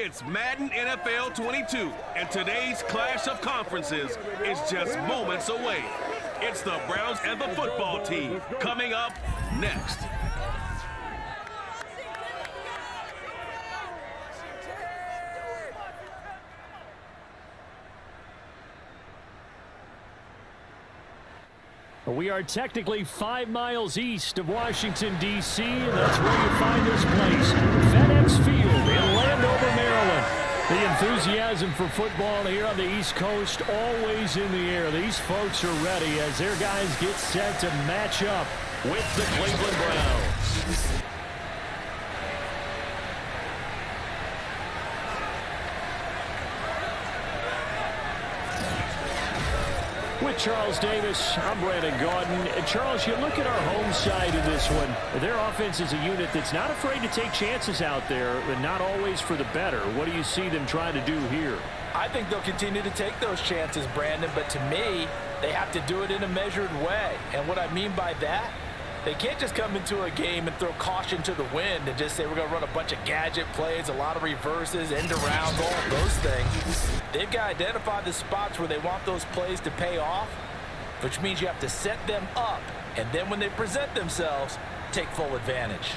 It's Madden NFL 22, and today's clash of conferences is just moments away. It's the Browns and the football team coming up next. We are technically 5 miles east of Washington, D.C., and that's where you find this place, FedEx Field in Landover, Maryland. The enthusiasm for football here on the East Coast always in the air. These folks are ready as their guys get set to match up with the Cleveland Browns. With Charles Davis, I'm Brandon Gaudin. And Charles, you look at our home side of this one. Their offense is a unit that's not afraid to take chances out there, but not always for the better. What do you see them trying to do here? I think they'll continue to take those chances, Brandon, but to me, they have to do it in a measured way. And what I mean by that, they can't just come into a game and throw caution to the wind and just say we're going to run a bunch of gadget plays, a lot of reverses, end arounds, all of those things. They've got to identify the spots where they want those plays to pay off, which means you have to set them up, and then when they present themselves, take full advantage.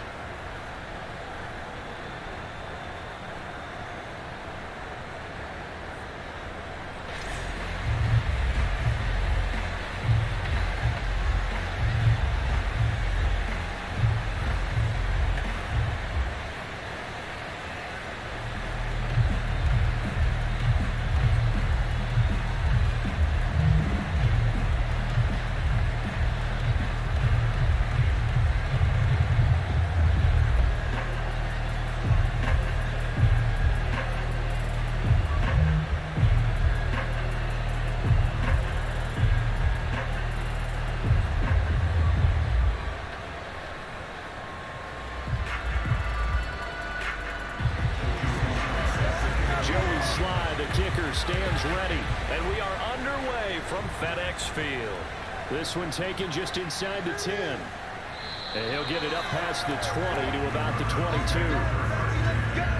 Stands ready, and we are underway from FedEx Field. This one taken just inside the 10. And he'll get it up past the 20 to about the 22.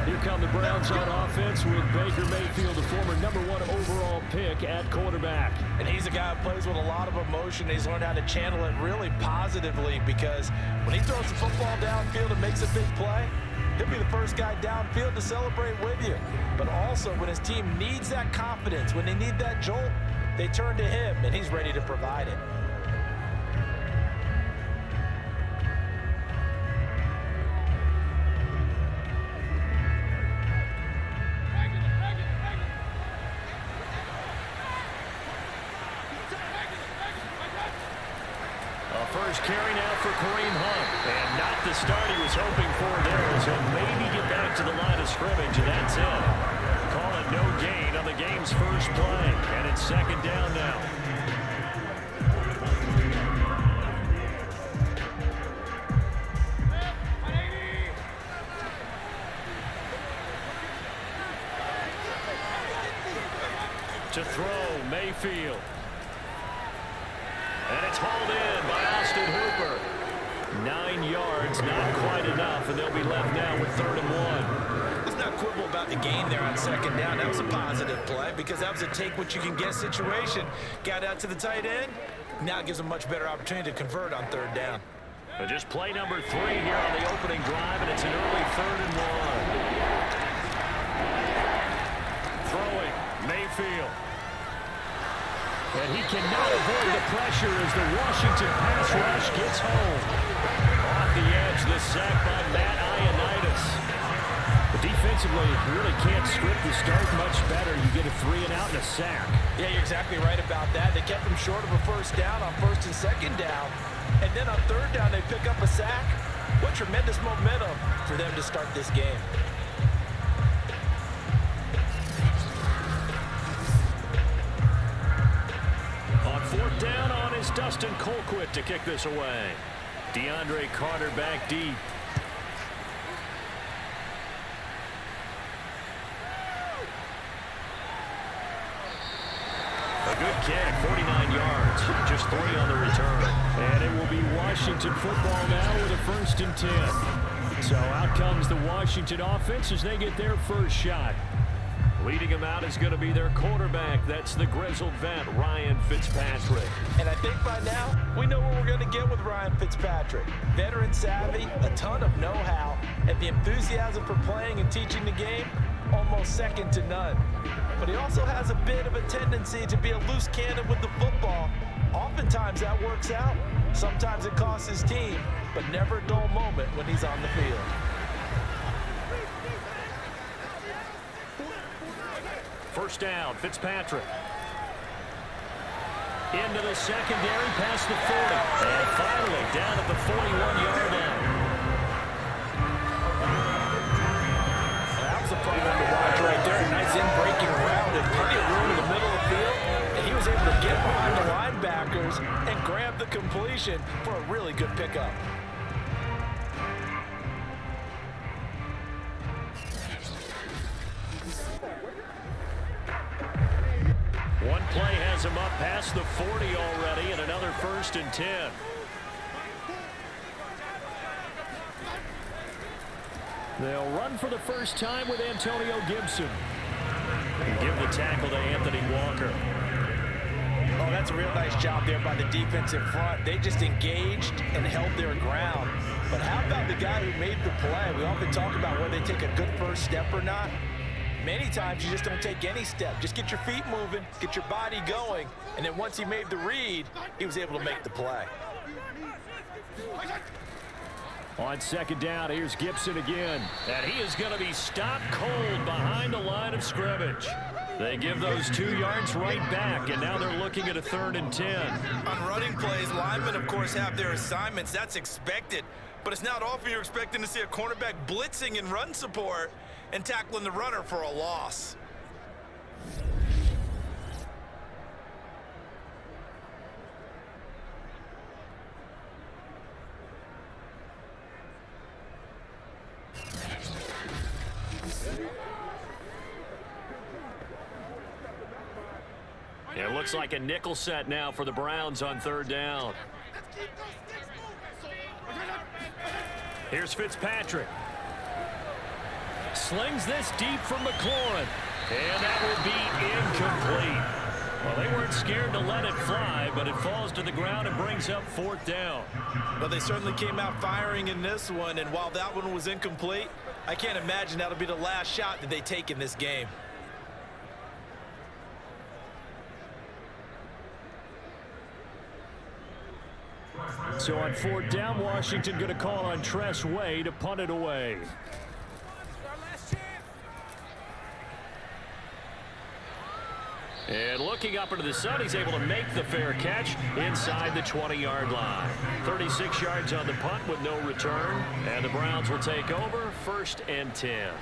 Here come the Browns on offense with Baker Mayfield, the former #1 overall pick at quarterback. And he's a guy who plays with a lot of emotion. He's learned how to channel it really positively because when he throws the football downfield and makes a big play, he'll be the first guy downfield to celebrate with you. But also, when his team needs that confidence, when they need that jolt, they turn to him, and he's ready to provide it. First carry now for Kareem Hunt. And not the start he was hoping for there as he'll maybe get back to the line of scrimmage, and that's it. Call it no gain on the game's first play. And it's second down now. To throw, Mayfield. And it's hauled in by Austin Hooper. 9 yards, not quite enough, and they'll be left now with 3rd and 1. Let's not quibble about the gain there on second down. That was a positive play because that was a take-what-you-can-get situation. Got out to the tight end. Now it gives them a much better opportunity to convert on 3rd down. But just play number 3 here on the opening drive, and it's an early 3rd and 1. Throwing, Mayfield. And he cannot avoid the pressure as the Washington pass rush gets home. Off the edge, the sack by Matt Ioannidis. But defensively, you really can't script the start much better. You get a 3-and-out and a sack. Yeah, you're exactly right about that. They kept them short of a first down on 1st and 2nd down. And then on 3rd down, they pick up a sack. What tremendous momentum for them to start this game. On 4th down on is Dustin Colquitt to kick this away. DeAndre Carter back deep. A good kick, 49 yards, just 3 on the return. And it will be Washington football now with a 1st and 10. So out comes the Washington offense as they get their first shot. Leading them out is going to be their quarterback. That's the grizzled vet, Ryan Fitzpatrick. And I think by now, we know what we're going to get with Ryan Fitzpatrick. Veteran savvy, a ton of know-how, and the enthusiasm for playing and teaching the game, almost second to none. But he also has a bit of a tendency to be a loose cannon with the football. Oftentimes that works out. Sometimes it costs his team, but never a dull moment when he's on the field. First down, Fitzpatrick. Into the secondary, past the 40. And finally, down at the 41-yard line. That was a play on the watch right there. A nice in-breaking route and plenty of room in the middle of the field. And he was able to get behind the linebackers and grab the completion for a really good pickup. One play has him up past the 40 already, and another 1st and 10. They'll run for the first time with Antonio Gibson. And give the tackle to Anthony Walker. Oh, that's a real nice job there by the defensive front. They just engaged and held their ground. But how about the guy who made the play? We often talk about whether they take a good first step or not. Many times you just don't take any step. Just get your feet moving, get your body going, and then once he made the read, he was able to make the play. On second down, here's Gibson again. And he is going to be stopped cold behind the line of scrimmage. They give those 2 yards right back, and now they're looking at a 3rd and 10. On running plays, linemen, of course, have their assignments. That's expected. But it's not often you're expecting to see a cornerback blitzing in run support and tackling the runner for a loss. It looks like a nickel set now for the Browns on 3rd down. Here's Fitzpatrick. Slings this deep from McLaurin. And that will be incomplete. Well, they weren't scared to let it fly, but it falls to the ground and brings up 4th down. Well, they certainly came out firing in this one, and while that one was incomplete, I can't imagine that'll be the last shot that they take in this game. So on 4th down, Washington going to call on Tress Way to punt it away. And looking up into the sun, he's able to make the fair catch inside the 20-yard line. 36 yards on the punt with no return. And the Browns will take over, 1st and 10.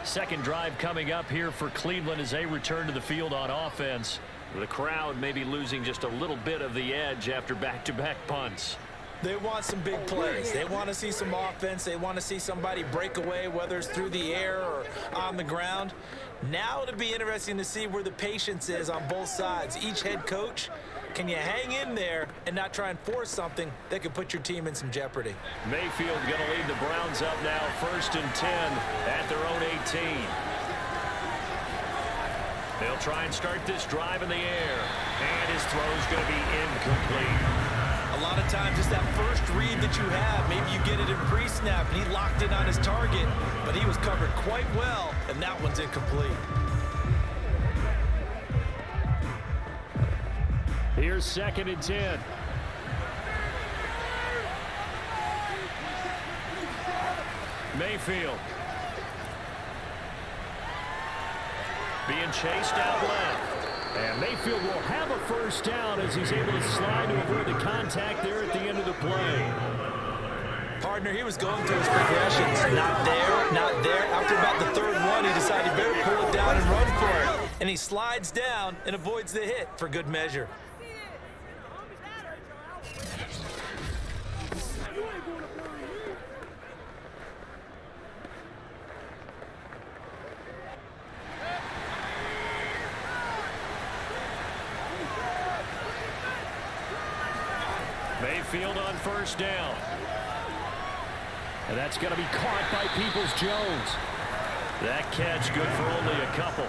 Second drive coming up here for Cleveland as they return to the field on offense. The crowd may be losing just a little bit of the edge after back-to-back punts. They want some big plays. They want to see some offense. They want to see somebody break away, whether it's through the air or on the ground. Now it'll be interesting to see where the patience is on both sides. Each head coach, can you hang in there and not try and force something that could put your team in some jeopardy? Mayfield going to lead the Browns up now, 1st and 10 at their own 18. They'll try and start this drive in the air. And his throw's going to be incomplete. A lot of times it's that first read that you have. Maybe you get it in pre-snap, and he locked in on his target, but he was covered quite well, and that one's incomplete. Here's 2nd and 10. Mayfield. Being chased out left. And Mayfield will have a 1st down as he's able to slide to avoid the contact there at the end of the play. Partner, he was going through his progressions. Not there, not there. After about the 3rd one, he decided he better pull it down and run for it. And he slides down and avoids the hit for good measure. Mayfield on 1st down. And that's going to be caught by Peoples-Jones. That catch good for only a couple.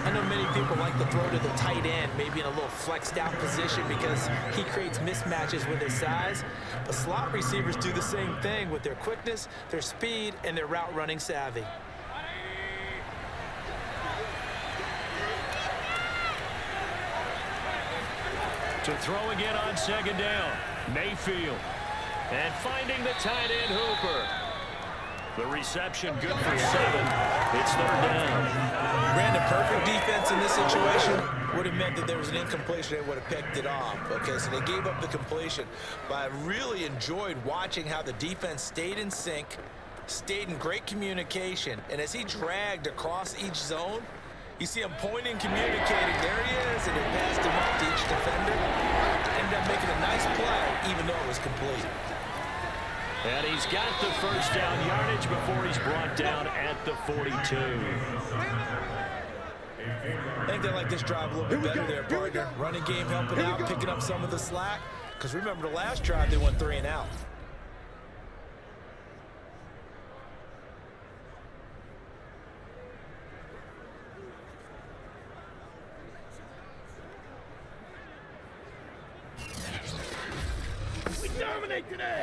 I know many people like to throw to the tight end, maybe in a little flexed out position because he creates mismatches with his size. But slot receivers do the same thing with their quickness, their speed, and their route running savvy. To throw again on second down, Mayfield. And finding the tight end Hooper. The reception good for 7. It's third down. Ran a perfect defense in this situation. Would have meant that there was an incompletion. They would have picked it off. Okay, so they gave up the completion. But I really enjoyed watching how the defense stayed in sync, stayed in great communication. And as he dragged across each zone, you see him pointing, communicating. There he is, and it passed him up to each defender. Ended up making a nice play, even though it was complete. And he's got the first down yardage before he's brought down at the 42. I think they like this drive a little bit better there, partner. Running game helping out, picking up some of the slack. Because remember, the last drive, they went 3 and out.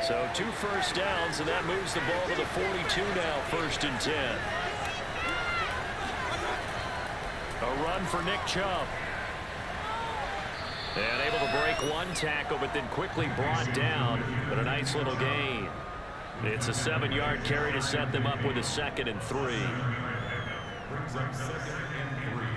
So 2 first downs, and that moves the ball to the 42 now, 1st and 10. A run for Nick Chubb. And able to break 1 tackle, but then quickly brought down. But a nice little gain. It's a 7-yard carry to set them up with a 2nd and 3. Brings up 2nd and 3.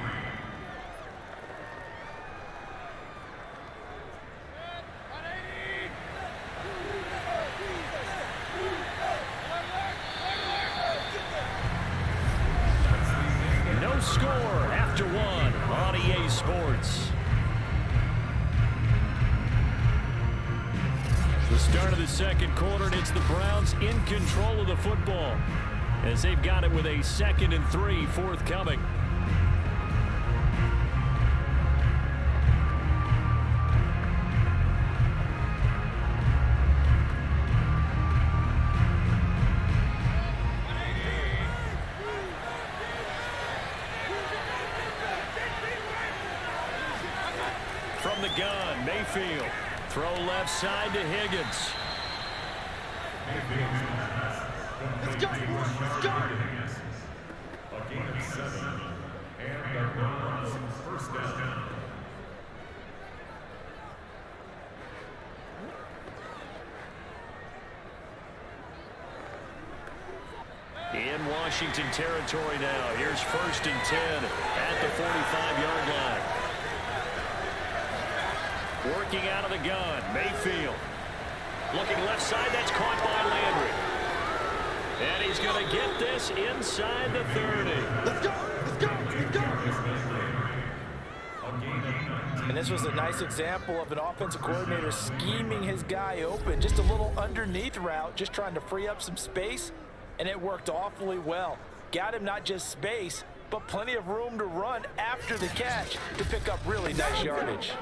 Score after 1 on EA Sports. The start of the 2nd quarter, and it's the Browns in control of the football as they've got it with a 2nd and 3 forthcoming. From the gun, Mayfield. Throw left side to Higgins. Let's go! Let's go! A gain of 7. And the Browns first down. In Washington territory now. Here's 1st and 10 at the 45-yard line. Working out of the gun, Mayfield. Looking left side, that's caught by Landry. And he's going to get this inside the 30. Let's go! Let's go! Let's go! And this was a nice example of an offensive coordinator scheming his guy open. Just a little underneath route, just trying to free up some space. And it worked awfully well. Got him not just space, but plenty of room to run after the catch to pick up really nice yardage.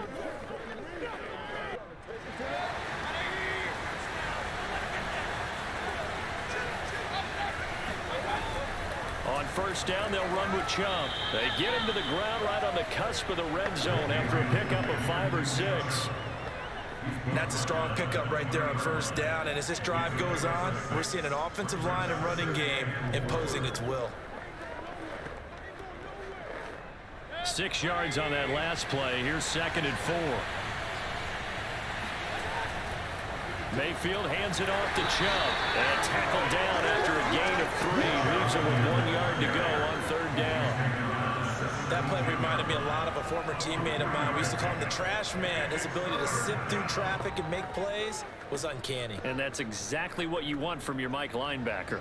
On 1st down, they'll run with Chubb. They get him to the ground right on the cusp of the red zone after a pickup of 5 or 6. That's a strong pickup right there on 1st down. And as this drive goes on, we're seeing an offensive line and running game imposing its will. 6 yards on that last play. Here's 2nd and 4. Mayfield hands it off to Chubb. And tackled down after a gain of 3. Leaves him with 1 yard to go on 3rd down. That play reminded me a lot of a former teammate of mine. We used to call him the trash man. His ability to sift through traffic and make plays was uncanny. And that's exactly what you want from your Mike linebacker.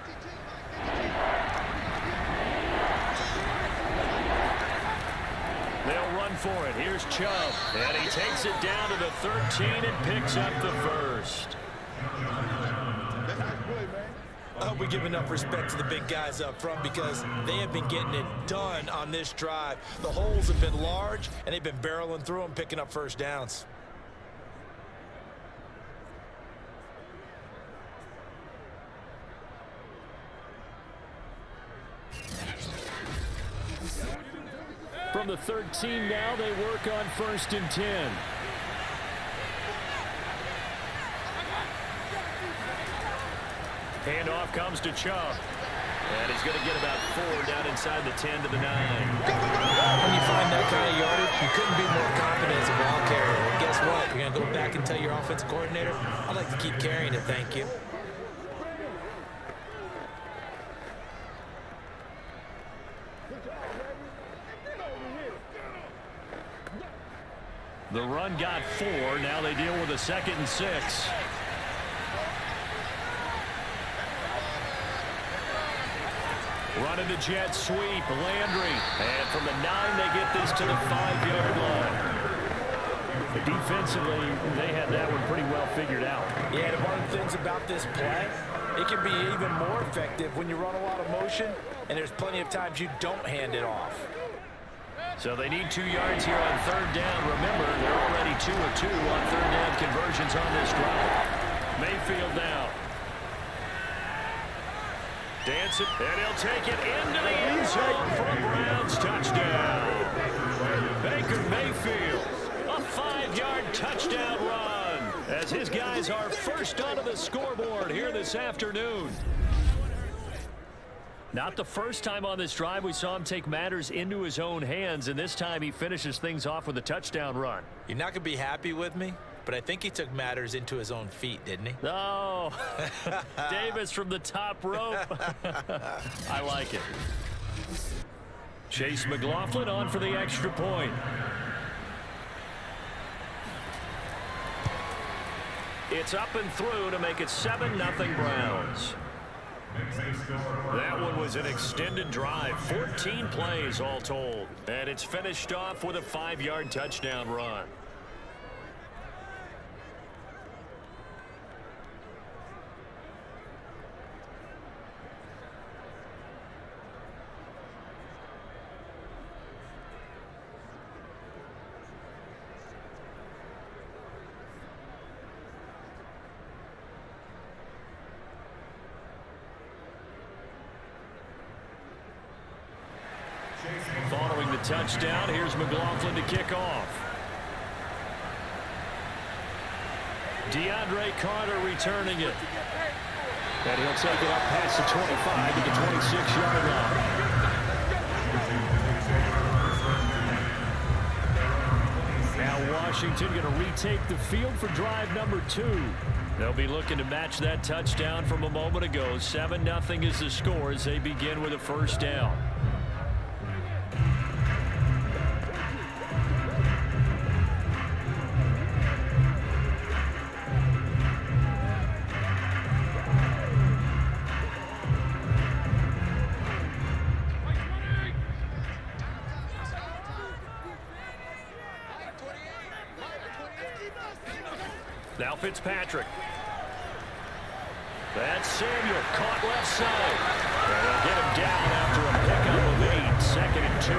They'll run for it. Here's Chubb. And he takes it down to the 13 and picks up the 1st. I hope we give enough respect to the big guys up front because they have been getting it done on this drive. The holes have been large, and they've been barreling through them, picking up 1st downs. from the 13 now. They work on 1st and 10. Handoff comes to Chubb. And he's going to get about 4 down inside the 10 to the 9. When you find that kind of yardage, you couldn't be more confident as a ball carrier. And guess what? You're going to go back and tell your offensive coordinator, I'd like to keep carrying it, thank you. The run got 4. Now they deal with a 2nd and 6. Running the jet sweep, Landry. And from the 9, they get this to the 5-yard line. Defensively, they had that one pretty well figured out. Yeah, and one of the things about this play, it can be even more effective when you run a lot of motion, and there's plenty of times you don't hand it off. So they need 2 yards here on 3rd down. Remember, they're already 2 of 2 on 3rd down conversions on this drive. Mayfield now. Dancing, and he'll take it into the end zone for a Browns touchdown. Baker Mayfield, a 5-yard touchdown run as his guys are first onto the scoreboard here this afternoon. Not the first time on this drive we saw him take matters into his own hands, and this time he finishes things off with a touchdown run. You're not going to be happy with me, but I think he took matters into his own feet, didn't he? Oh, Davis from the top rope. I like it. Chase McLaughlin on for the extra point. It's up and through to make it 7-0 Browns. That one was an extended drive, 14 plays all told. And it's finished off with a 5-yard touchdown run. Following the touchdown, here's McLaughlin to kick off. DeAndre Carter returning it. And he'll take it up past the 25 to the 26-yard line. Now Washington going to retake the field for drive number 2. They'll be looking to match that touchdown from a moment ago. 7-0 is the score as they begin with a first down. Now Fitzpatrick. That's Samuel, caught left side. And they'll get him down after a pickup of 8, 2nd and 2.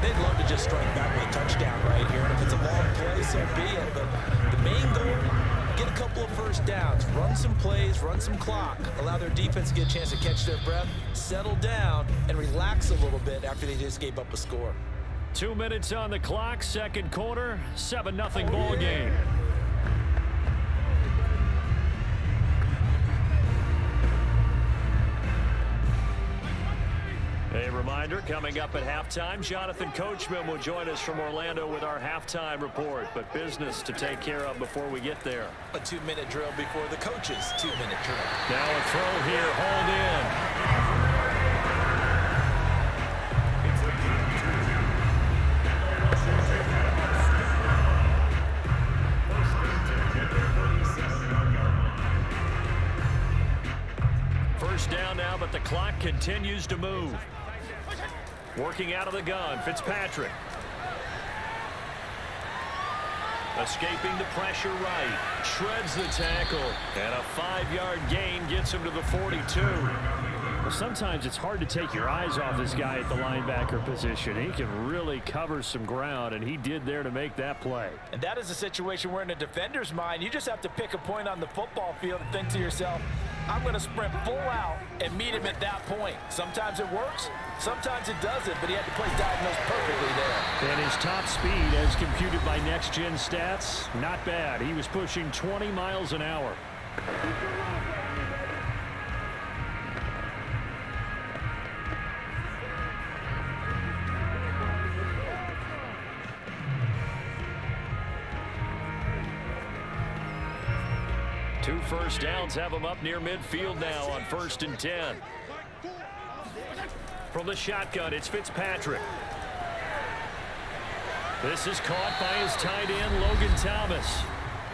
They'd love to just strike back with a touchdown right here. And if it's a long play, so be it. But the main goal, get a couple of first downs, run some plays, run some clock, allow their defense to get a chance to catch their breath, settle down, and relax a little bit after they just gave up a score. 2 minutes on the clock, second quarter, 7-0 ball game. A reminder, coming up at halftime, Jonathan Coachman will join us from Orlando with our halftime report, but business to take care of before we get there. A 2-minute drill before the coach's 2-minute drill. Now a throw here, hauled in. First down now, but the clock continues to move. Working out of the gun, Fitzpatrick. Escaping the pressure right. Shreds the tackle. And a 5-yard gain gets him to the 42. Well, sometimes it's hard to take your eyes off this guy at the linebacker position. He can really cover some ground, and he did there to make that play. And that is a situation where in a defender's mind, you just have to pick a point on the football field and think to yourself, I'm going to sprint full out and meet him at that point. Sometimes it works, sometimes it doesn't, but he had the play diagnosed perfectly there. And his top speed, as computed by next-gen stats, not bad. He was pushing 20 miles an hour. Two first downs have him up near midfield now on 1st and 10. From the shotgun, it's Fitzpatrick. This is caught by his tight end, Logan Thomas.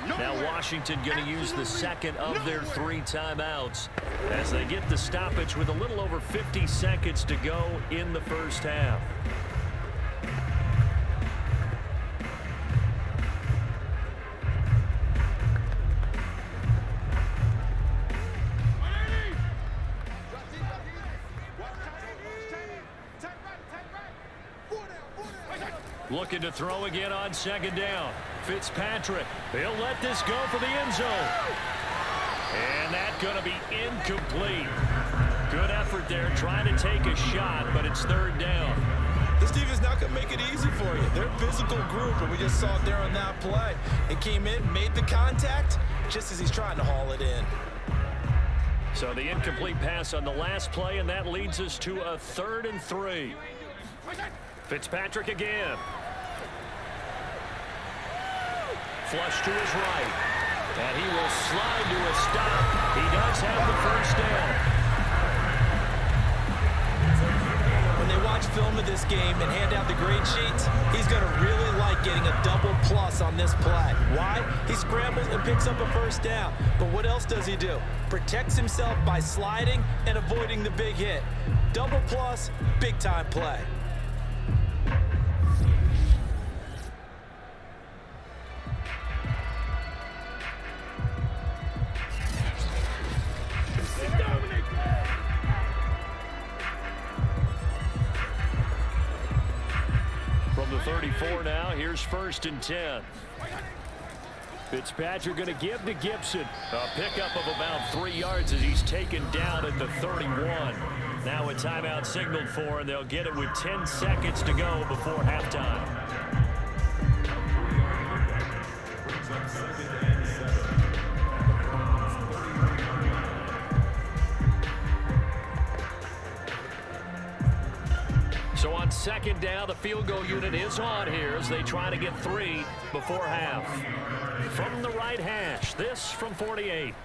Now Washington going to use the second of their 3 timeouts as they get the stoppage with a little over 50 seconds to go in the first half. Looking to throw again on 2nd down. Fitzpatrick, he'll let this go for the end zone. And that's going to be incomplete. Good effort there, trying to take a shot, but it's 3rd down. This defense not going to make it easy for you. They're a physical group, and we just saw it there on that play. It came in, made the contact, just as he's trying to haul it in. So the incomplete pass on the last play, and that leads us to a 3rd and 3. Fitzpatrick again. Flush to his right. And he will slide to a stop. He does have the 1st down. When they watch film of this game and hand out the grade sheets, he's going to really like getting a double plus on this play. Why? He scrambles and picks up a 1st down. But what else does he do? Protects himself by sliding and avoiding the big hit. Double plus, big time play. From the 34 now, here's 1st and 10. Fitzpatrick going to give to Gibson. A pickup of about 3 yards as he's taken down at the 31. Now a timeout signaled for, and they'll get it with 10 seconds to go before halftime. So on 2nd down, the field goal unit is on here as they try to get 3 before half. From the right hash, this from 48.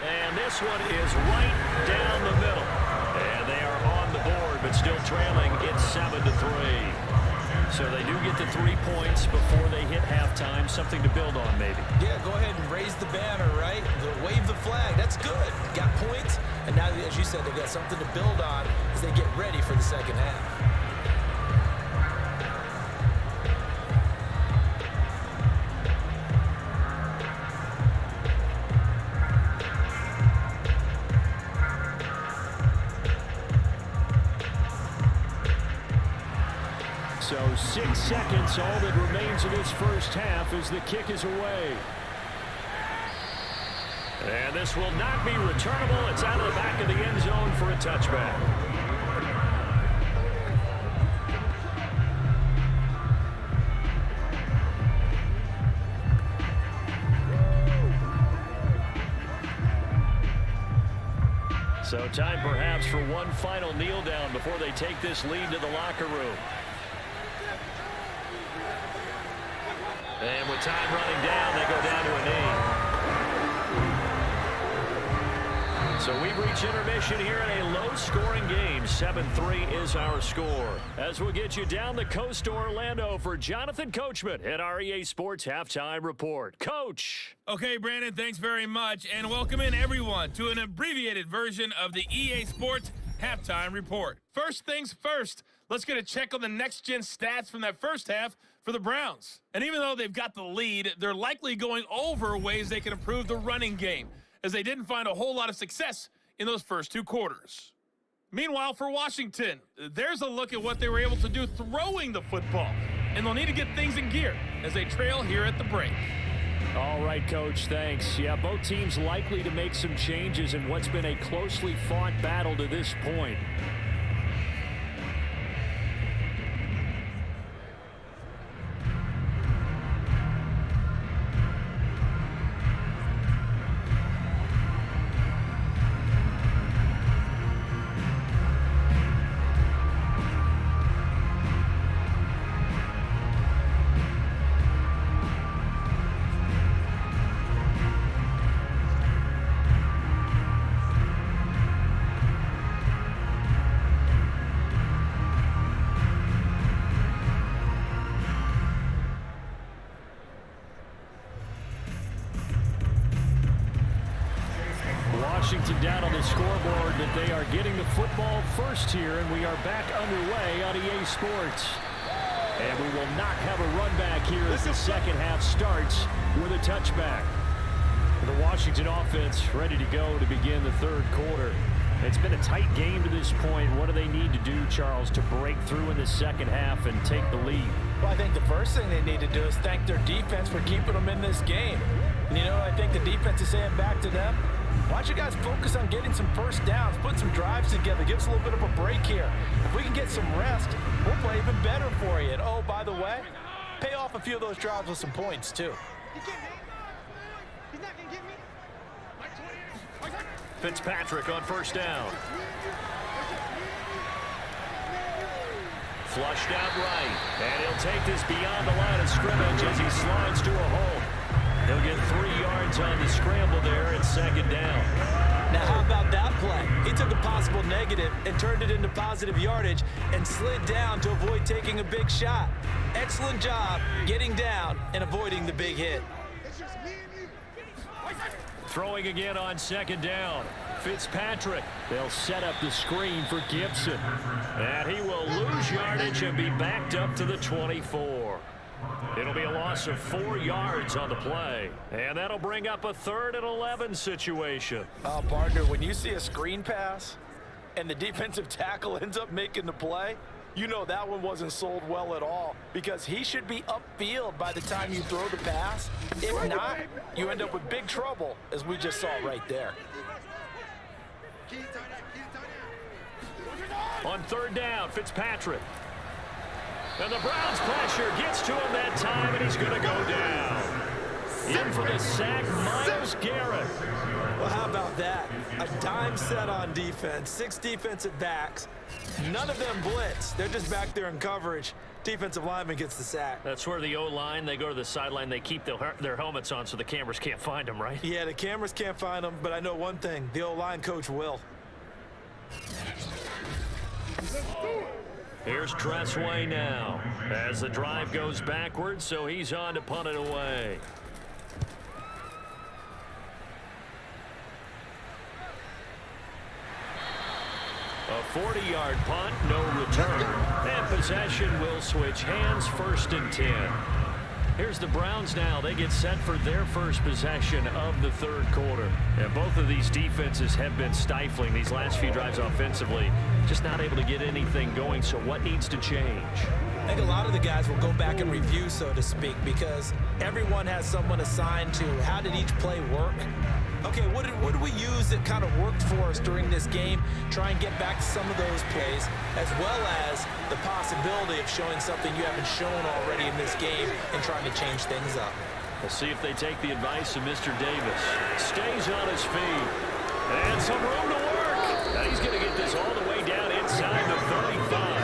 And this one is right down the middle. And they are on the board, but still trailing. It's 7-3. So they do get the 3 points before they hit halftime. Something to build on, maybe. Yeah, go ahead and raise the banner, right? Wave the flag. That's good. Got points. And now, as you said, they've got something to build on as they get ready for the second half. So 6 seconds, all that remains of this first half as the kick is away. And this will not be returnable. It's out of the back of the end zone for a touchback. So time perhaps for one final kneel down before they take this lead to the locker room. And with time running down, they go down to a knee. So we've reached intermission here in a low-scoring game. 7-3 is our score. As we'll get you down the coast to Orlando for Jonathan Coachman at our EA Sports Halftime Report. Coach. Okay, Brandon, thanks very much. And welcome in, everyone, to an abbreviated version of the EA Sports Halftime Report. First things first, let's get a check on the next-gen stats from that first half for the Browns. And even though they've got the lead, they're likely going over ways they can improve the running game, as they didn't find a whole lot of success in those first 2 quarters. Meanwhile, for Washington, there's a look at what they were able to do throwing the football, and they'll need to get things in gear as they trail here at the break. All right, Coach, thanks. Yeah, both teams likely to make some changes in what's been a closely fought battle to this point. Washington down on the scoreboard that they are getting the football first here, and we are back underway on EA Sports. And we will not have a run back here as the second half starts with a touchback. The Washington offense ready to go to begin the third quarter. It's been a tight game to this point. What do they need to do, Charles, to break through in the second half and take the lead? Well, I think the first thing they need to do is thank their defense for keeping them in this game. And you know, I think the defense is saying back to them, why don't you guys focus on getting some first downs, put some drives together, give us a little bit of a break here. If we can get some rest, we'll play even better for you. And oh, by the way, pay off a few of those drives with some points, too. Fitzpatrick on first down. Flushed out right. And he'll take this beyond the line of scrimmage as he slides to a hole. He'll get 3 yards on the scramble there at second down. Now, how about that play? He took a possible negative and turned it into positive yardage and slid down to avoid taking a big shot. Excellent job getting down and avoiding the big hit. Throwing again on second down. Fitzpatrick. They'll set up the screen for Gibson. And he will lose yardage and be backed up to the 24. It'll be a loss of 4 yards on the play. And that'll bring up a 3rd and 11 situation. Oh, partner, when you see a screen pass and the defensive tackle ends up making the play, you know that one wasn't sold well at all, because he should be upfield by the time you throw the pass. If not, you end up with big trouble, as we just saw right there. On third down, Fitzpatrick. And the Browns pressure gets to him that time, and he's going to go down. In for the sack, Myles Garrett. Well, how about that? A dime set on defense, 6 defensive backs. None of them blitz. They're just back there in coverage. Defensive lineman gets the sack. That's where the O-line, they go to the sideline, they keep their helmets on so the cameras can't find them, right? Yeah, the cameras can't find them, but I know one thing. The O-line coach will. Here's Tressway now as the drive goes backwards, so he's on to punt it away. A 40-yard punt, no return. And possession will switch hands, 1st and 10. Here's the Browns now. They get set for their first possession of the third quarter. And both of these defenses have been stifling these last few drives offensively. Just not able to get anything going, so what needs to change? I think a lot of the guys will go back and review, so to speak, because everyone has someone assigned to how did each play work. Okay, what did we use that kind of worked for us during this game? Try and get back to some of those plays, as well as the possibility of showing something you haven't shown already in this game and trying to change things up. We'll see if they take the advice of Mr. Davis. Stays on his feet. And some room to work. Now he's going to get this all the way down inside the 35.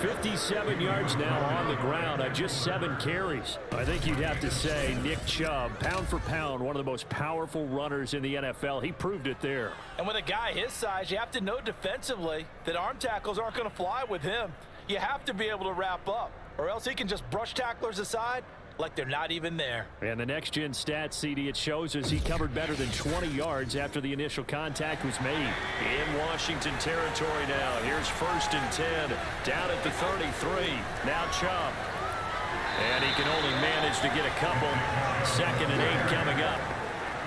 57 yards now on the ground on just 7 carries. I think you'd have to say Nick Chubb, pound for pound, one of the most powerful runners in the NFL. He proved it there. And with a guy his size, you have to know defensively that arm tackles aren't going to fly with him. You have to be able to wrap up, or else he can just brush tacklers aside like they're not even there. And the next-gen stats, CD, it shows us he covered better than 20 yards after the initial contact was made. In Washington territory now. Here's 1st and 10. Down at the 33. Now Chubb. And he can only manage to get a couple. 2nd and 8 coming up.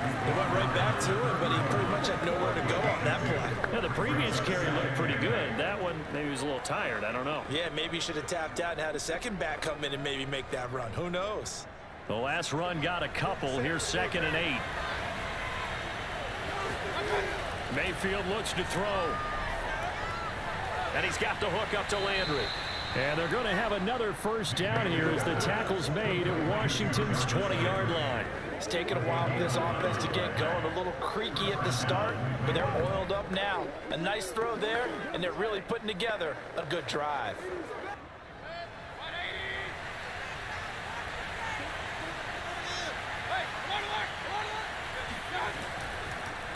They went right back to him, but he pretty much had nowhere to go on that play. Yeah, the previous carry looked pretty good. That one, maybe he was a little tired. I don't know. Yeah, maybe he should have tapped out and had a second back come in and maybe make that run. Who knows? The last run got a couple. Here's 2nd and 8. Mayfield looks to throw. And he's got the hook up to Landry. And they're going to have another first down here as the tackle's made at Washington's 20-yard line. It's taken a while for this offense to get going. A little creaky at the start, but they're oiled up now. A nice throw there, and they're really putting together a good drive.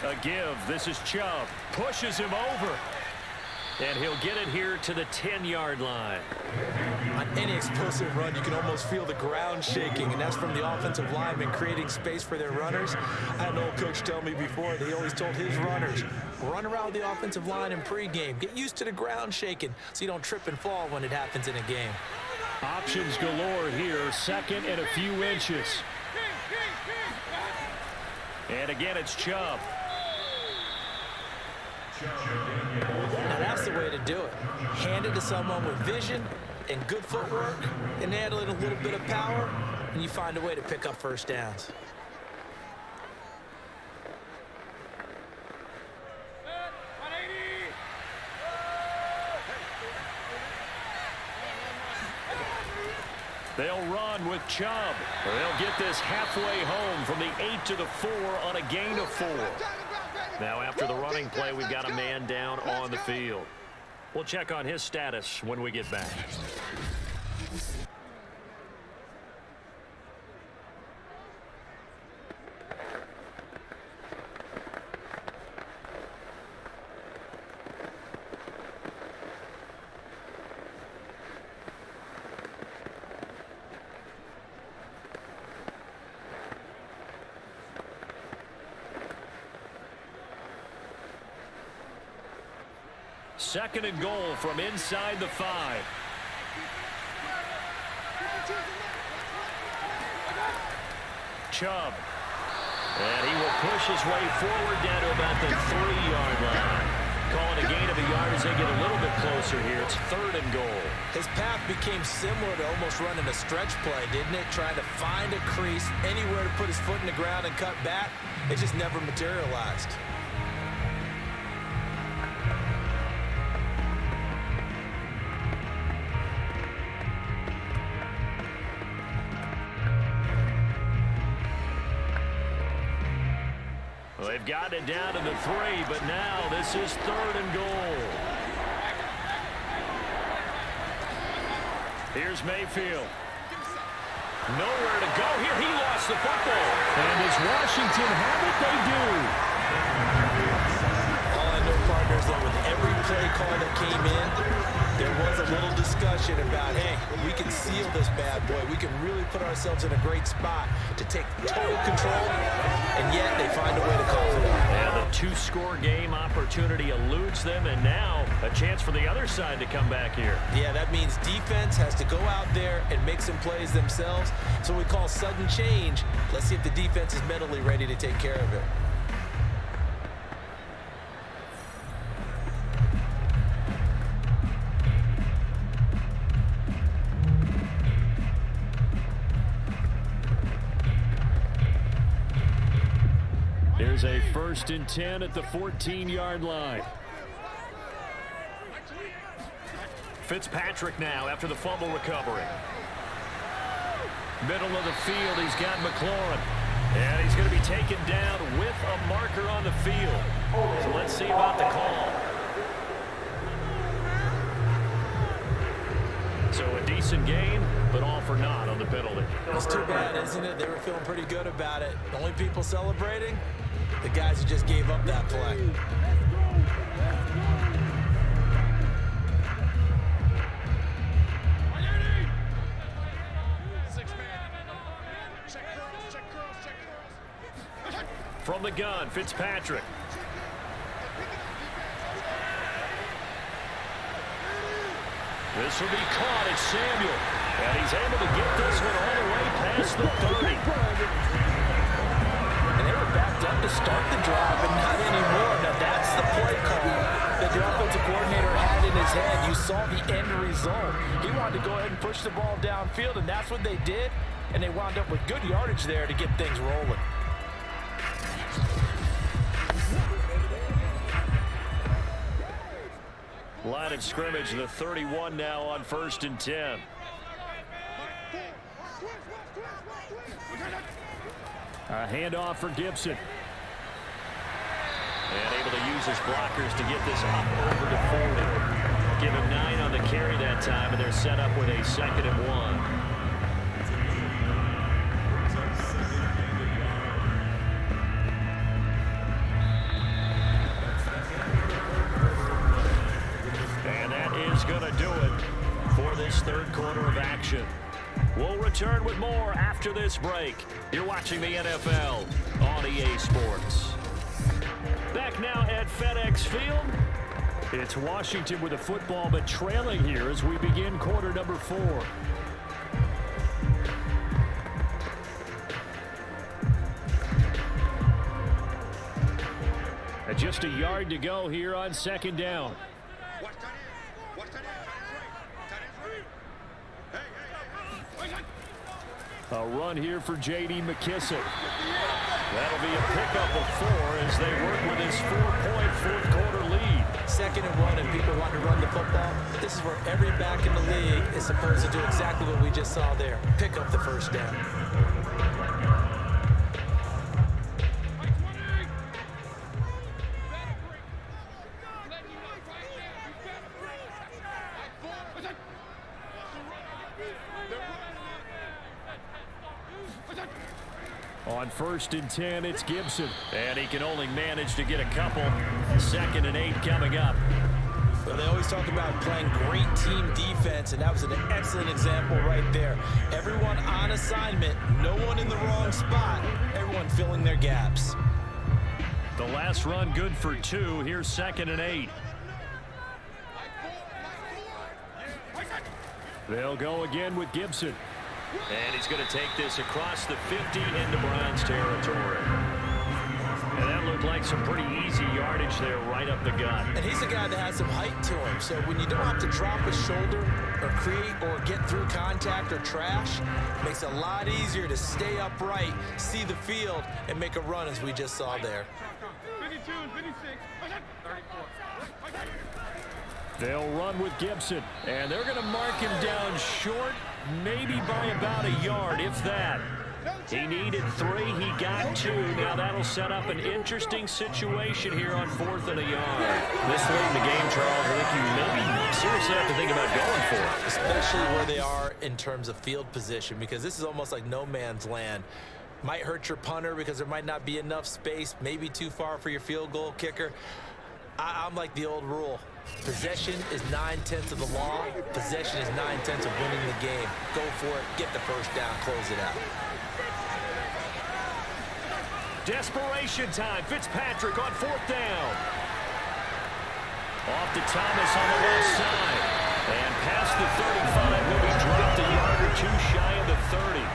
A give. This is Chubb. Pushes him over. And he'll get it here to the 10-yard line. On any explosive run, you can almost feel the ground shaking, and that's from the offensive linemen creating space for their runners. I had an old coach tell me before, he always told his runners, run around the offensive line in pregame. Get used to the ground shaking so you don't trip and fall when it happens in a game. Options galore here. 2nd and a few inches. And again, it's Chubb. Now that's the way to do it. Hand it to someone with vision and good footwork, and add a little bit of power, and you find a way to pick up first downs. They'll run with Chubb. They'll get this halfway home from the 8 to the 4 on a gain of 4. Now, after the running play, we've got a man down on the field. We'll check on his status when we get back. Second and goal from inside the 5. Chubb. And he will push his way forward down to about the 3-yard line. Calling a gain of a yard as they get a little bit closer here. It's 3rd and goal. His path became similar to almost running a stretch play, didn't it? Trying to find a crease, anywhere to put his foot in the ground and cut back. It just never materialized. They've got it down to the 3, but now this is 3rd and goal. Here's Mayfield. Nowhere to go here. He lost the football. And as Washington have it, they do. All I know, partners, that with every play call that came in, there was a little discussion about, hey, we can seal this bad boy. We can really put ourselves in a great spot to take total control, and yet they find a way to call for that. And the 2-score game opportunity eludes them, and now a chance for the other side to come back here. Yeah, that means defense has to go out there and make some plays themselves. So we call sudden change. Let's see if the defense is mentally ready to take care of it. There's a 1st and 10 at the 14-yard line. Fitzpatrick now after the fumble recovery. Middle of the field, he's got McLaurin. And he's going to be taken down with a marker on the field. So let's see about the call. So a decent game, but all for naught on the penalty. It's too bad, isn't it? They were feeling pretty good about it. The only people celebrating, the guys who just gave up that play. From the gun, Fitzpatrick. This will be caught. It's Samuel. And he's able to get this one all the way past the 30. And they were backed up to start the drive, and not anymore. Now that's the play call that the offensive coordinator had in his head. You saw the end result. He wanted to go ahead and push the ball downfield, and that's what they did. and they wound up with good yardage there to get things rolling. Line of scrimmage, the 31 now on 1st and 10. A handoff for Gibson. And able to use his blockers to get this up over to 40. Give him 9 on the carry that time, and they're set up with a 2nd and 1. Going to do it for this third quarter of action. We'll return with more after this break. You're watching the NFL on EA Sports. Back now at FedEx Field. It's Washington with the football, but trailing here as we begin quarter number 4. And just a yard to go here on 2nd down. A run here for J.D. McKissick. That'll be a pickup of 4 as they work with his 4-point fourth quarter lead. 2nd and 1, and people want to run the football. This is where every back in the league is supposed to do exactly what we just saw there. Pick up the first down. On 1st and 10, it's Gibson. And he can only manage to get a couple. 2nd and 8 coming up. Well, they always talk about playing great team defense, and that was an excellent example right there. Everyone on assignment, no one in the wrong spot, everyone filling their gaps. The last run good for 2. Here's 2nd and 8. They'll go again with Gibson. And he's going to take this across the 50 into Browns territory. And that looked like some pretty easy yardage there right up the gut. And he's a guy that has some height to him. So when you don't have to drop a shoulder or create or get through contact or trash, it makes it a lot easier to stay upright, see the field, and make a run as we just saw there. 52 and 56, 34. They'll run with Gibson. And they're going to mark him down short, maybe by about a yard, if that. He needed 3. He got 2. Now that'll set up an interesting situation here on 4th and a yard. This late in the game, Charles, I think you maybe seriously have to think about going for it. Especially where they are in terms of field position, because this is almost like no man's land. Might hurt your punter because there might not be enough space, maybe too far for your field goal kicker. I'm like the old rule. Possession is 9/10 of the law. Possession is 9/10 of winning the game. Go for it. Get the first down. Close it out. Desperation time. Fitzpatrick on 4th down. Off to Thomas on the left side. And past the 35, will be dropped a yard or 2 shy of the 30.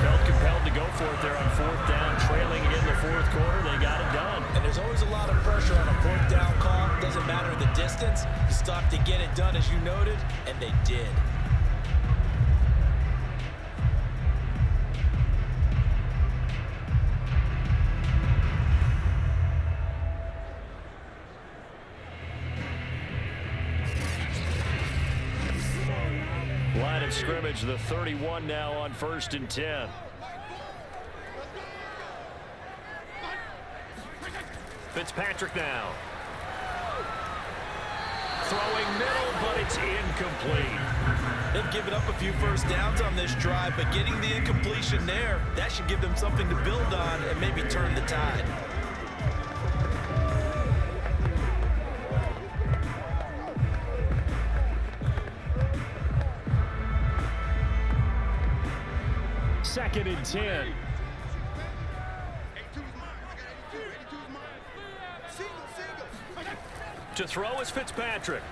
Felt compelled to go for it there on 4th down, trailing in the 4th quarter. They got it done. And there's always a lot of pressure on a 4th down call. Doesn't matter the distance. You stop to get it done, as you noted, and they did. Line of scrimmage, the 31 now on 1st and 10. Fitzpatrick now. Throwing middle, but it's incomplete. They've given up a few first downs on this drive, but getting the incompletion there, that should give them something to build on and maybe turn the tide. Second and 10. To throw is Fitzpatrick.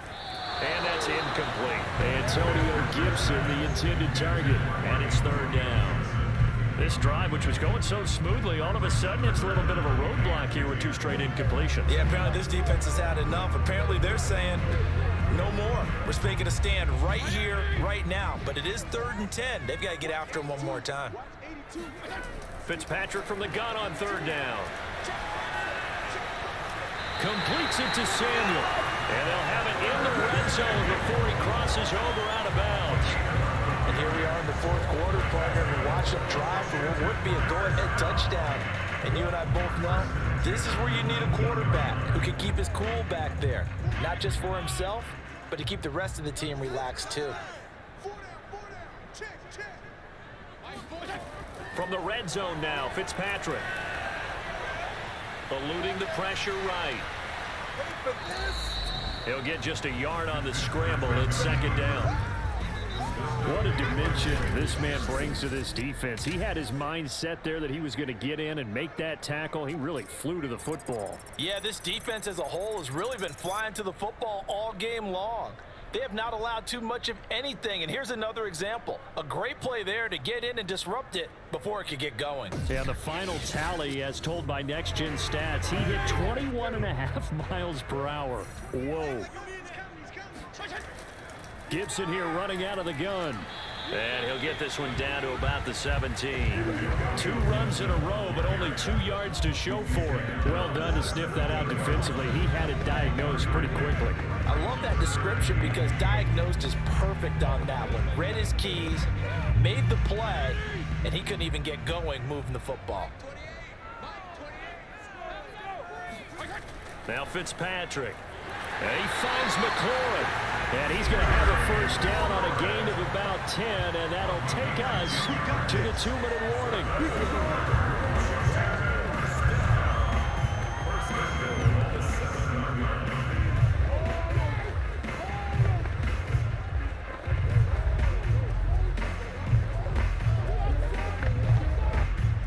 And that's incomplete. Antonio Gibson, the intended target. And it's 3rd down. This drive, which was going so smoothly, all of a sudden it's a little bit of a roadblock here with 2 straight incompletions. Yeah, apparently this defense has had enough. Apparently they're saying, No more. We're making a stand right here, right now. But it is 3rd and 10. They've got to get after him one more time. Fitzpatrick from the gun on 3rd down. Completes it to Samuel. And they'll have it in the red zone before he crosses over out of bounds. And here we are in the 4th quarter, partner, and we watch them drive for what would be a go-ahead touchdown. And you and I both know this is where you need a quarterback who can keep his cool back there. Not just for himself, but to keep the rest of the team relaxed too. From the red zone now, Fitzpatrick. Eluding the pressure right. He'll get just a yard on the scramble. It's 2nd down. What a dimension this man brings to this defense. He had his mind set there that he was going to get in and make that tackle. He really flew to the football. Yeah, this defense as a whole has really been flying to the football all game long. They have not allowed too much of anything, and here's another example. A great play there to get in and disrupt it before it could get going. Yeah, the final tally, as told by Next Gen Stats, he hit 21.5 miles per hour. Whoa. Gibson here running out of the gun. And he'll get this one down to about the 17. 2 runs in a row, but only 2 yards to show for it. Well done to sniff that out defensively. He had it diagnosed pretty quickly. I love that description because diagnosed is perfect on that one. Read his keys, made the play, and he couldn't even get going moving the football. Now Fitzpatrick. And he finds McLaurin. And he's going to have a 1st down on a gain of about 10, and that'll take us to the 2-minute warning.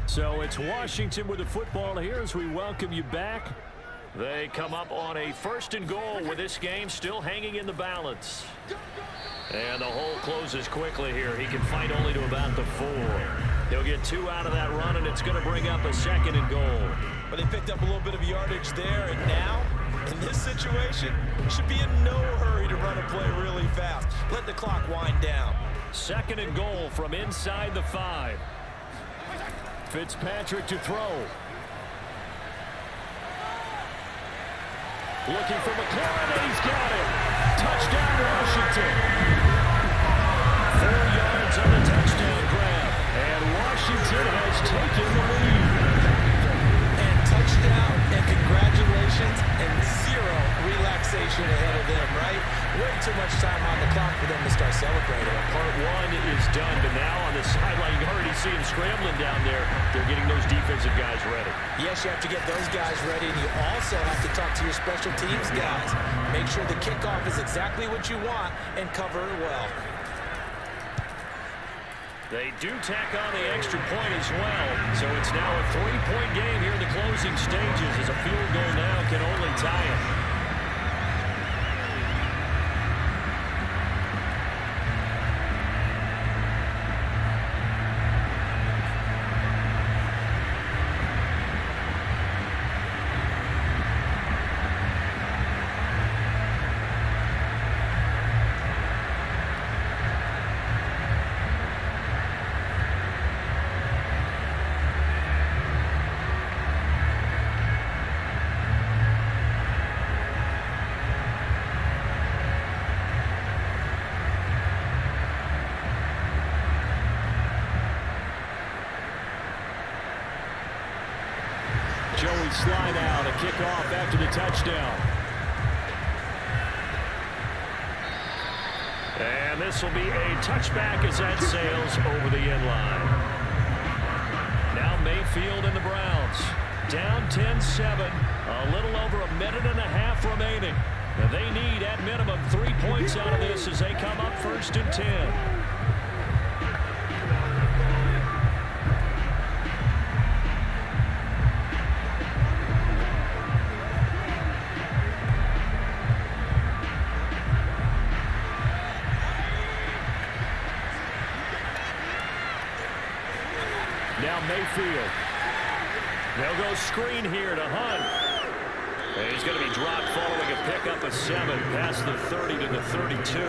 So it's Washington with the football here as we welcome you back. They come up on a 1st and goal with this game still hanging in the balance. And the hole closes quickly here. He can fight only to about the 4. He'll get 2 out of that run, and it's going to bring up a 2nd and goal. But they picked up a little bit of yardage there, and now, in this situation, should be in no hurry to run a play really fast. Let the clock wind down. 2nd and goal from inside the 5. Fitzpatrick to throw. Looking for McLaurin, and he's got it. Touchdown, Washington. 4 yards on the touchdown grab. And Washington has taken the lead. And touchdown, and congratulations, and 0 relaxation ahead of them, right? Way too much time on the clock for them to start celebrating. Part 1 is done, but now on the sideline, you can already see him scrambling down there. They're getting those defensive guys ready. Yes, you have to get those guys ready, and you also have to talk to your special teams guys. Make sure the kickoff is exactly what you want and cover it well. They do tack on the extra point as well, so it's now a 3-point game here in the closing stages as a field goal now can only tie it. Joey slide out, a kickoff after the touchdown. And this will be a touchback as that sails over the end line. Now Mayfield and the Browns down 10-7, a little over a minute and a half remaining. And they need at minimum 3 points out of this as they come up 1st and 10. Now Mayfield. They'll go screen here to Hunt. And he's going to be dropped following a pickup of 7 past the 30 to the 32.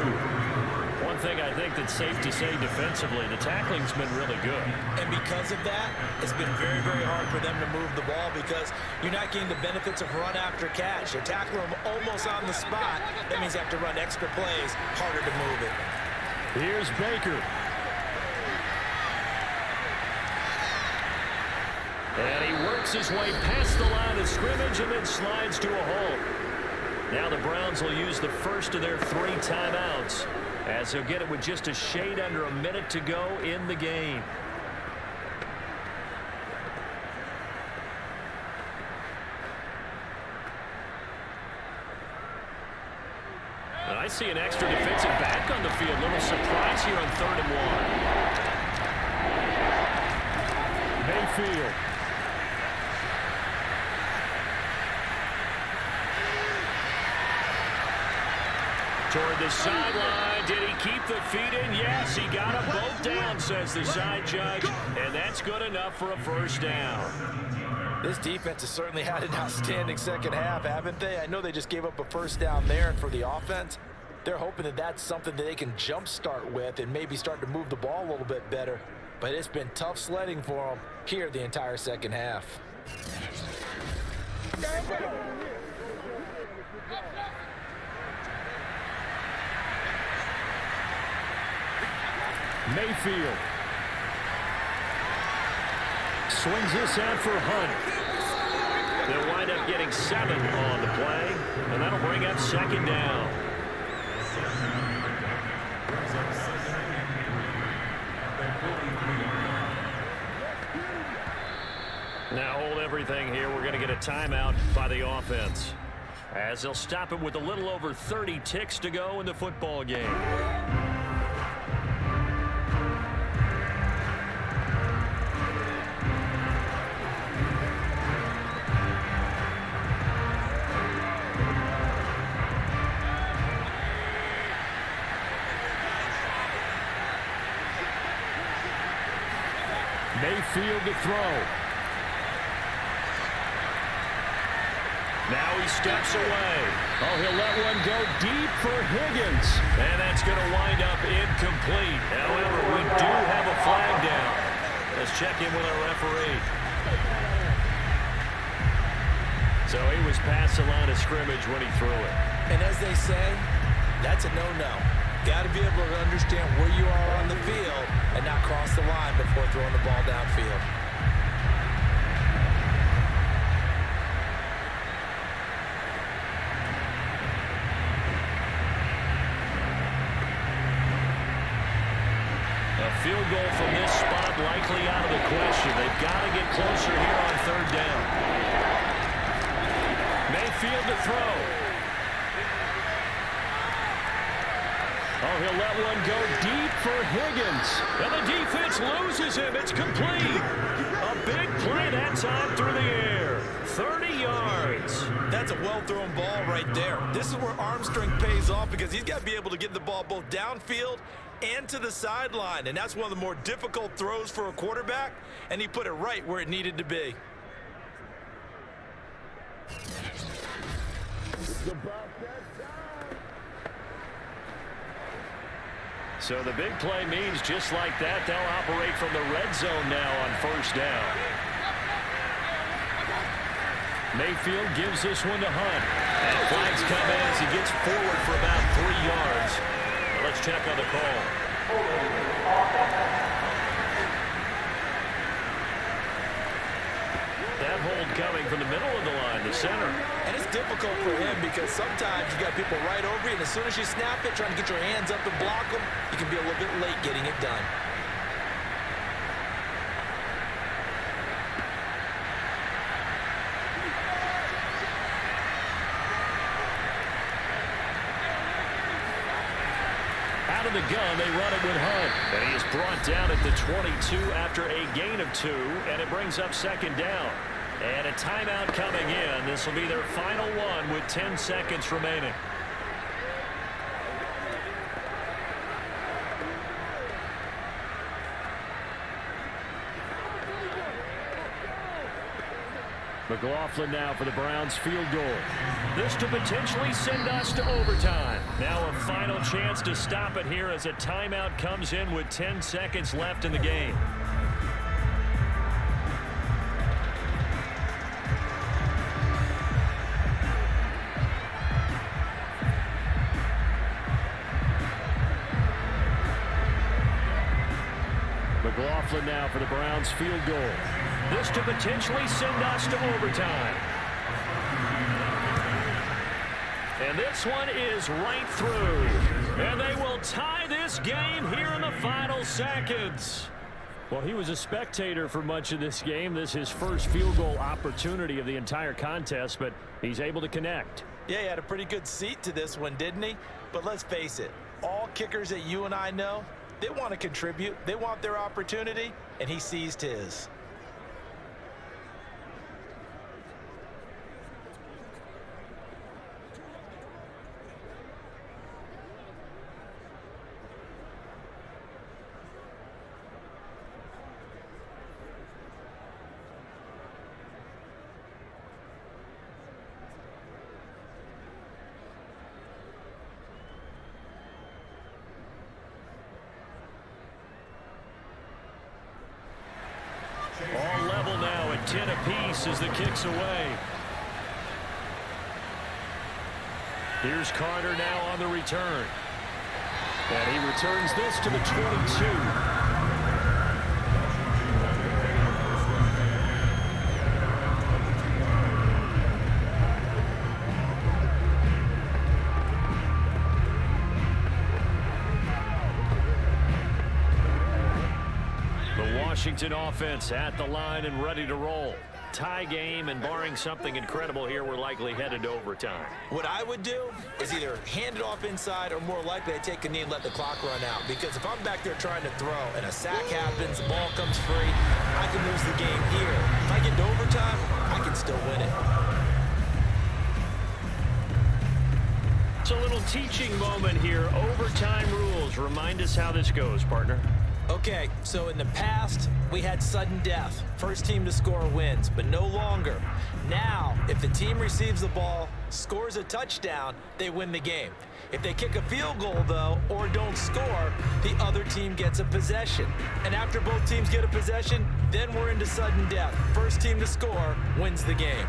One thing I think that's safe to say defensively, the tackling's been really good. And because of that, it's been very, very hard for them to move the ball because you're not getting the benefits of run after catch. They're tackling them almost on the spot. That means they have to run extra plays, harder to move it. Here's Baker. And he works his way past the line of scrimmage and then slides to a halt. Now the Browns will use the first of their 3 timeouts, as he'll get it with just a shade under a minute to go in the game. And I see an extra defensive back on the field. Little surprise here on 3rd and 1. Mayfield. Toward the sideline. Did he keep the feet in? Yes, he got them both down, says the side judge. And that's good enough for a first down. This defense has certainly had an outstanding second half, haven't they? I know they just gave up a first down there, and for the offense, they're hoping that that's something that they can jumpstart with and maybe start to move the ball a little bit better. But it's been tough sledding for them here the entire second half. Mayfield swings this out for Hunt. They'll wind up getting 7 on the play, and that'll bring up 2nd down. Now hold everything here. We're going to get a timeout by the offense, as they'll stop it with a little over 30 ticks to go in the football game. Mayfield to throw. Now he steps away. Oh, he'll let one go deep for Higgins. And that's going to wind up incomplete. However, we do have a flag down. Let's check in with our referee. So he was past the line of scrimmage when he threw it. And as they say, that's a no-no. Got to be able to understand where you are on the field and not cross the line before throwing the ball downfield. A field goal from this spot likely out of the question. They've got to get closer here on 3rd down. Mayfield to throw. Oh, he'll let one go deep for Higgins. And the defense loses him. It's complete. A big play that time through the air. 30 yards. That's a well-thrown ball right there. This is where arm strength pays off because he's got to be able to get the ball both downfield and to the sideline. And that's one of the more difficult throws for a quarterback. And he put it right where it needed to be. So the big play means just like that, they'll operate from the red zone now on 1st down. Mayfield gives this one to Hunt. And flags come in as he gets forward for about 3 yards. Now let's check on the call. That hold coming from the middle of the line, the center. And it's difficult for him because sometimes you've got people right over you, and as soon as you snap it, trying to get your hands up and block them, you can be a little bit late getting it done. Out of the gun, they run it with Hunt. And he is brought down at the 22 after a gain of 2, and it brings up 2nd down. And a timeout coming in. This will be their final one with 10 seconds remaining. McLaughlin now for the Browns field goal. This to potentially send us to overtime. Now a final chance to stop it here as a timeout comes in with 10 seconds left in the game. McLaughlin now for the Browns field goal. This to potentially send us to overtime. And this one is right through. And they will tie this game here in the final seconds. Well, he was a spectator for much of this game. This is his first field goal opportunity of the entire contest, but he's able to connect. Yeah, he had a pretty good seat to this one, didn't he? But let's face it, all kickers that you and I know, they want to contribute. They want their opportunity, and he seized his. All level now at 10 apiece as the kick's away. Here's Carter now on the return. And he returns this to the 22. Washington offense at the line and ready to roll. Tie game, and barring something incredible here, we're likely headed to overtime. What I would do is either hand it off inside or more likely I take a knee and let the clock run out. Because if I'm back there trying to throw and a sack happens, the ball comes free, I can lose the game here. If I get to overtime, I can still win it. It's a little teaching moment here. Overtime rules. Remind us how this goes, partner. Okay, so in the past, we had sudden death. First team to score wins, but no longer. Now, if the team receives the ball, scores a touchdown, they win the game. If they kick a field goal, though, or don't score, the other team gets a possession. And after both teams get a possession, then we're into sudden death. First team to score wins the game.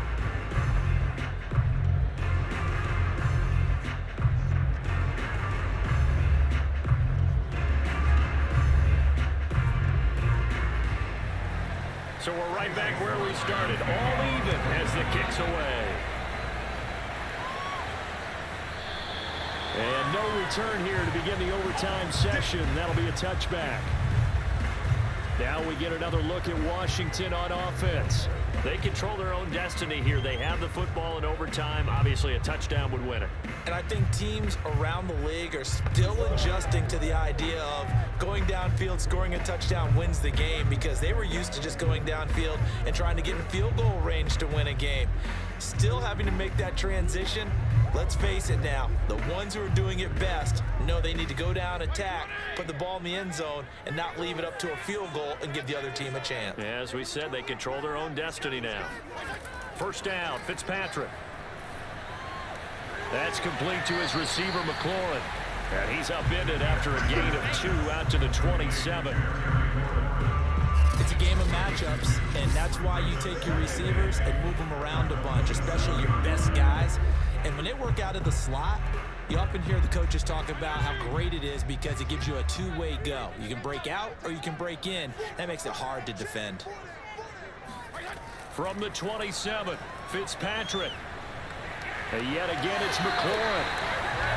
So we're right back where we started, all even as the kick's away. And no return here to begin the overtime session. That'll be a touchback. Now we get another look at Washington on offense. They control their own destiny here. They have the football in overtime. Obviously, a touchdown would win it. And I think teams around the league are still adjusting to the idea of going downfield, scoring a touchdown wins the game, because they were used to just going downfield and trying to get in field goal range to win a game. Still having to make that transition. Let's face it now, the ones who are doing it best know they need to go down, attack, put the ball in the end zone, and not leave it up to a field goal and give the other team a chance. As we said, they control their own destiny now. First down, Fitzpatrick. That's complete to his receiver, McLaurin. And he's upended after a gain of 2 out to the 27. It's a game of matchups, and that's why you take your receivers and move them around a bunch, especially your best guys. And when they work out of the slot, you often hear the coaches talk about how great it is because it gives you a two-way go. You can break out or you can break in. That makes it hard to defend. From the 27, Fitzpatrick. And yet again, it's McLaurin.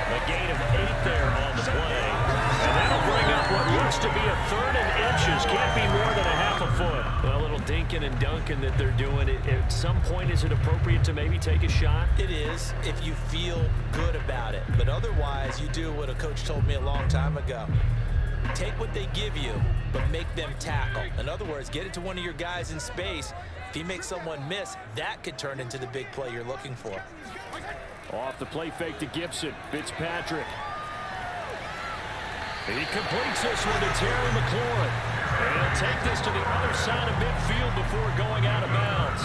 A gain of 8 there on the play. And that'll bring up what looks to be a 3rd and inches. Can't be more than a half a foot. Well, a little dinking and dunking that they're doing. At some point, is it appropriate to maybe take a shot? It is, if you feel good about it. But otherwise, you do what a coach told me a long time ago. Take what they give you, but make them tackle. In other words, get it to one of your guys in space. If you make someone miss, that could turn into the big play you're looking for. Off the play fake to Gibson. Fitzpatrick. He completes this one to Terry McLaurin. And he'll take this to the other side of midfield before going out of bounds.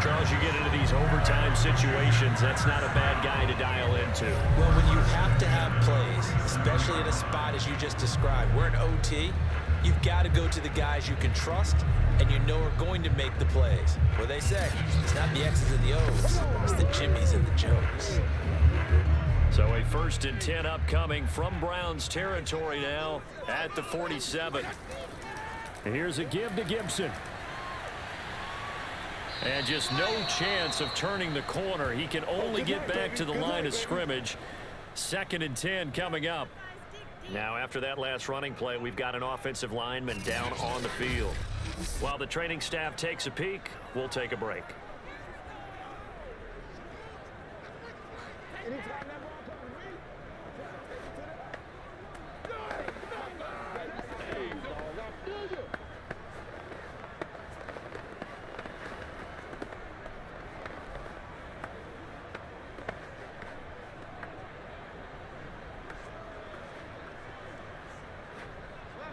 Charles, you get into these overtime situations, that's not a bad guy to dial into. Well, when you have to have plays, especially in a spot as you just described, we're in OT, you've got to go to the guys you can trust and you know are going to make the plays. What they say, it's not the X's and the O's, it's the Jimmys and the Joes. So a 1st and 10 upcoming from Browns territory now at the 47. Here's a give to Gibson. And just no chance of turning the corner. He can only get back to the line of scrimmage. 2nd and 10 coming up. Now after that last running play, we've got an offensive lineman down on the field. While the training staff takes a peek, we'll take a break.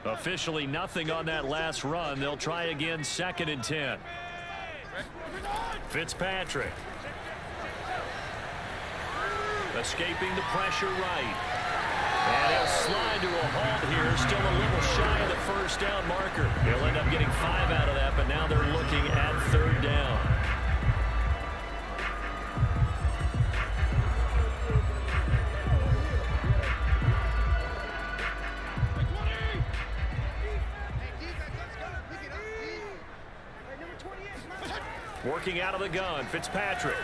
Officially nothing on that last run. They'll try again 2nd and 10. Fitzpatrick. Escaping the pressure right. And he'll slide to a halt here. Still a little shy of the 1st down marker. They'll end up getting 5 out of that, but now they're looking at 3rd down. Working out of the gun, Fitzpatrick.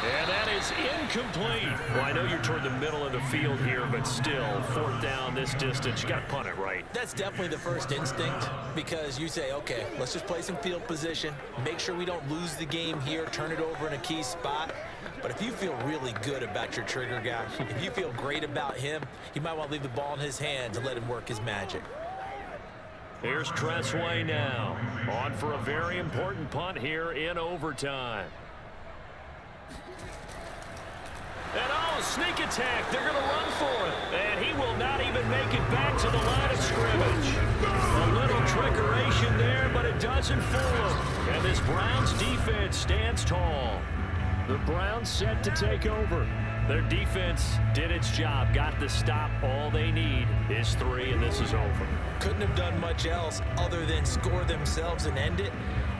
And that is incomplete. Well, I know you're toward the middle of the field here, but still, 4th down this distance. You got to punt it right. That's definitely the first instinct because you say, okay, let's just play some field position, make sure we don't lose the game here, turn it over in a key spot. But if you feel really good about your trigger guy, if you feel great about him, you might want to leave the ball in his hands and let him work his magic. Here's Tressway now, on for a very important punt here in overtime. And sneak attack, they're going to run for it. And he will not even make it back to the line of scrimmage. A little trickeration there, but it doesn't fool him. And this Browns defense stands tall. The Browns set to take over. Their defense did its job, got the stop. All they need is 3, and this is over. Couldn't have done much else other than score themselves and end it.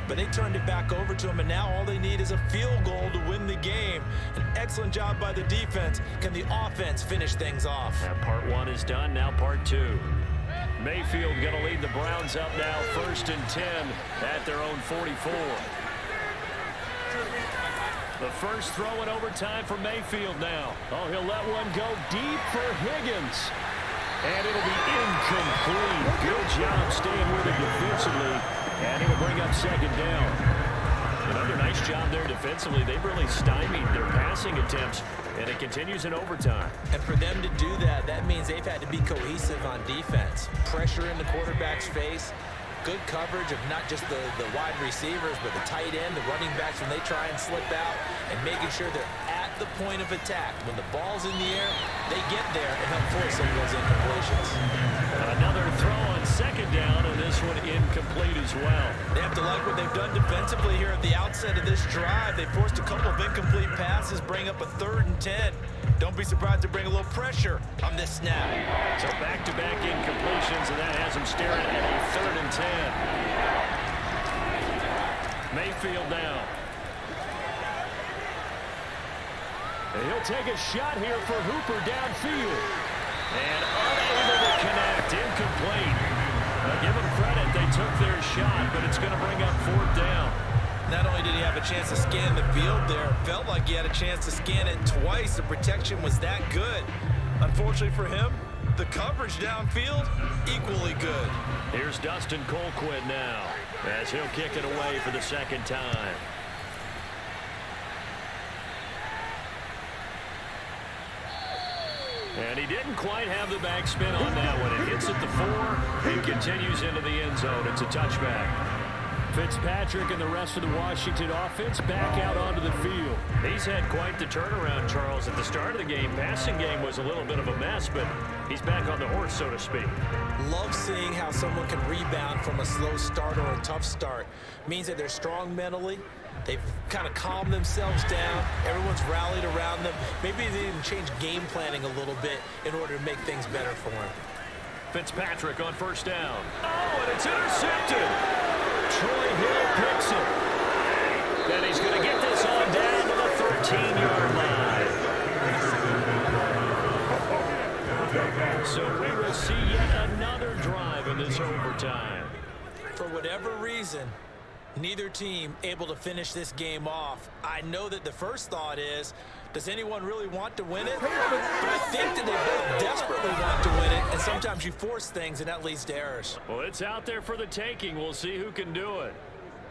But they turned it back over to them, and now all they need is a field goal to win the game. An excellent job by the defense. Can the offense finish things off? And part 1 is done, now part 2. Mayfield going to lead the Browns up now, 1st and 10 at their own 44. The first throw in overtime for Mayfield now. Oh, he'll let one go deep for Higgins. And it'll be incomplete. Good job staying with it defensively. And it'll bring up 2nd down. Another nice job there defensively. They've really stymied their passing attempts, and it continues in overtime. And for them to do that, that means they've had to be cohesive on defense. Pressure in the quarterback's face. Good coverage of not just the wide receivers, but the tight end, the running backs when they try and slip out, and making sure they're at the point of attack. When the ball's in the air, they get there and help force some of those incompletions. Another throw on 2nd down, and this one incomplete as well. They have to like what they've done defensively here at the outset of this drive. They forced a couple of incomplete passes, bring up a 3rd and 10. Don't be surprised to bring a little pressure on this snap. So back-to-back incompletions, and that has them staring at a 3rd and 10. Mayfield now. And he'll take a shot here for Hooper downfield. And unable to connect, incomplete. Now give them credit, they took their shot, but it's going to bring up 4th down. Not only did he have a chance to scan the field there, felt like he had a chance to scan it twice. The protection was that good. Unfortunately for him, the coverage downfield, equally good. Here's Dustin Colquitt now, as he'll kick it away for the 2nd time. And he didn't quite have the backspin on that one. It hits at the 4 and continues into the end zone. It's a touchback. Fitzpatrick and the rest of the Washington offense back out onto the field. He's had quite the turnaround, Charles. At the start of the game, passing game was a little bit of a mess, but he's back on the horse, so to speak. Love seeing how someone can rebound from a slow start or a tough start. Means that they're strong mentally. They've kind of calmed themselves down. Everyone's rallied around them. Maybe they didn't change game planning a little bit in order to make things better for them. Fitzpatrick on first down. Oh, and it's intercepted. Troy Hill picks it. And he's going to get this on down to the 13-yard line. So we will see yet another drive in this overtime. For whatever reason, neither team able to finish this game off. I know that the first thought is, does anyone really want to win it? But I think that they both desperately want to win it, and sometimes you force things, and that leads to errors. Well, it's out there for the taking. We'll see who can do it.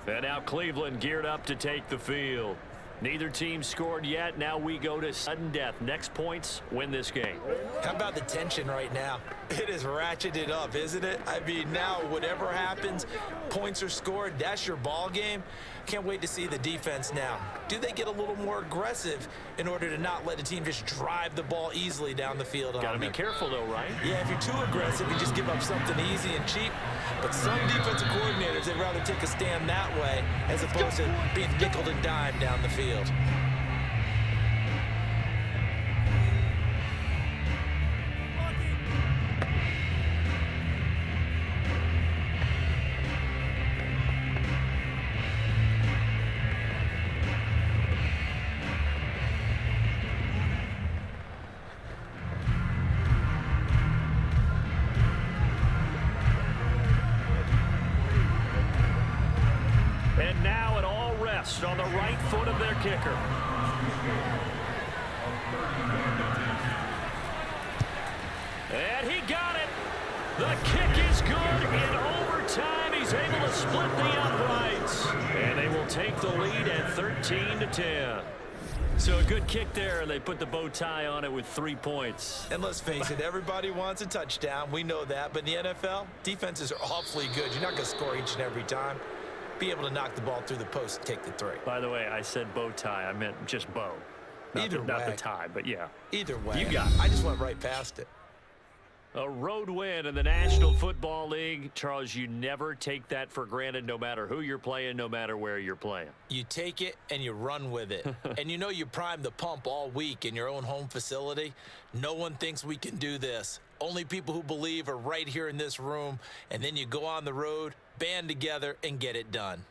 And now Cleveland geared up to take the field. Neither team scored yet. Now we go to sudden death. Next points win this game. How about the tension right now? It is ratcheted up, isn't it? I mean, now whatever happens, points are scored, that's your ball game. Can't wait to see the defense now. Do they get a little more aggressive in order to not let the team just drive the ball easily down the field? Got to be careful, though, right? Yeah, if you're too aggressive, you just give up something easy and cheap. But some defensive coordinators, they'd rather take a stand that way as opposed to being nickeled and dimed down the field. And now it all rests on the right foot of their kicker. And he got it. The kick is good. In overtime, he's able to split the uprights. And they will take the lead at 13-10. So a good kick there, and they put the bow tie on it with 3 points. And let's face it, everybody wants a touchdown. We know that. But in the NFL, defenses are awfully good. You're not going to score each and every time. Be able to knock the ball through the post and take the 3. By the way, I said bow tie. I meant just bow. Not the tie, but yeah. Either way. You got it. I just went right past it. A road win in the National Football League. Charles, you never take that for granted no matter who you're playing, no matter where you're playing. You take it and you run with it. And you know you primed the pump all week in your own home facility. No one thinks we can do this. Only people who believe are right here in this room. And then you go on the road, band together, and get it done.